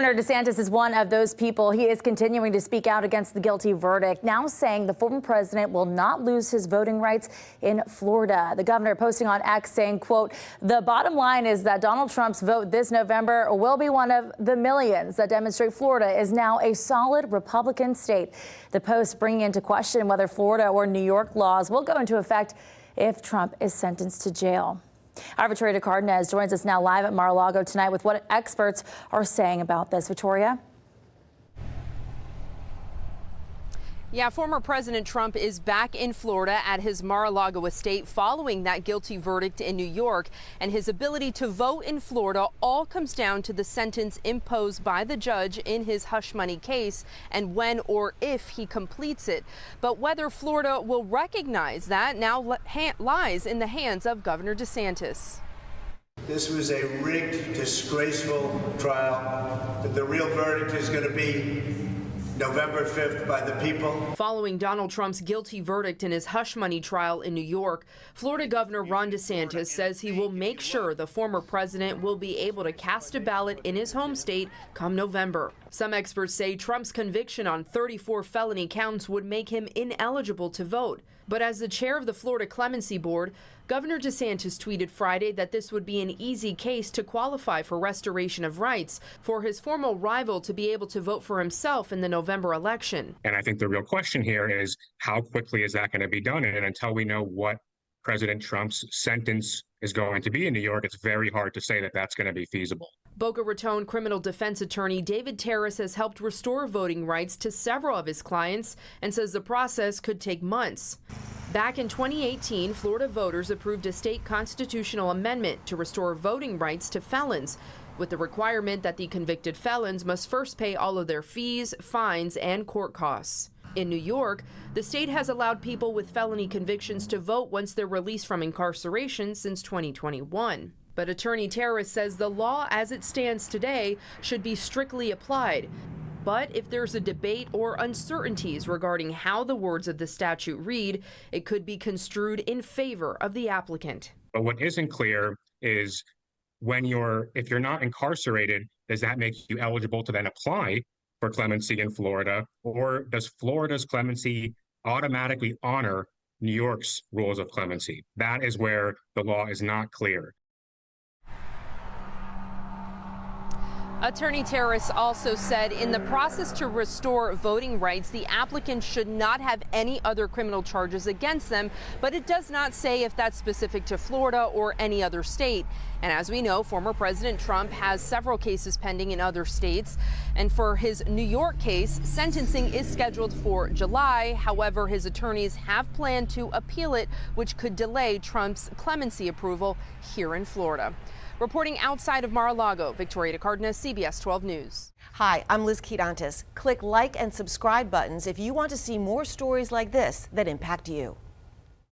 Governor DeSantis is one of those people. He is continuing to speak out against the guilty verdict, now saying the former president will not lose his voting rights in Florida. The governor posting on X saying, quote, "The bottom line is that Donald Trump's vote this November will be one of the millions that demonstrate Florida is now a solid Republican state." The post bringing into question whether Florida or New York laws will go into effect if Trump is sentenced to jail. Our Victoria Cardenas joins us now live at Mar-a-Lago tonight with what experts are saying about this. Victoria? Yeah, former President Trump is back in Florida at his Mar-a-Lago estate following that guilty verdict in New York. And his ability to vote in Florida all comes down to the sentence imposed by the judge in his hush money case and when or if he completes it. But whether Florida will recognize that now lies in the hands of Governor DeSantis. This was a rigged, disgraceful trial. The real verdict is going to be November 5th by the people. Following Donald Trump's guilty verdict in his hush money trial in New York, Florida Governor Ron DeSantis says he will make sure the former president will be able to cast a ballot in his home state come November. Some experts say Trump's conviction on 34 felony counts would make him ineligible to vote. But as the chair of the Florida Clemency Board, Governor DeSantis tweeted Friday that this would be an easy case to qualify for restoration of rights for his former rival to be able to vote for himself in the November election. And I think the real question here is how quickly is that going to be done? And until we know what President Trump's sentence is going to be in New York, it's very hard to say that that's going to be feasible. Boca Raton criminal defense attorney David Terrace has helped restore voting rights to several of his clients and says the process could take months. Back in 2018, Florida voters approved a state constitutional amendment to restore voting rights to felons, with the requirement that the convicted felons must first pay all of their fees, fines, and court costs. In New York, the state has allowed people with felony convictions to vote once they're released from incarceration since 2021. But Attorney Terrace says the law as it stands today should be strictly applied. But if there's a debate or uncertainties regarding how the words of the statute read, it could be construed in favor of the applicant. But what isn't clear is if you're not incarcerated, does that make you eligible to then apply for clemency in Florida? Or does Florida's clemency automatically honor New York's rules of clemency? That is where the law is not clear. Attorney Terrace also said in the process to restore voting rights, the applicant should not have any other criminal charges against them, but it does not say if that's specific to Florida or any other state. And as we know, former President Trump has several cases pending in other states. And for his New York case, sentencing is scheduled for July. However, his attorneys have planned to appeal it, which could delay Trump's clemency approval here in Florida. Reporting outside of Mar-a-Lago, Victoria Cardenas, CBS 12 News. Hi, I'm Liz Quirantes. Click like and subscribe buttons if you want to see more stories like this that impact you.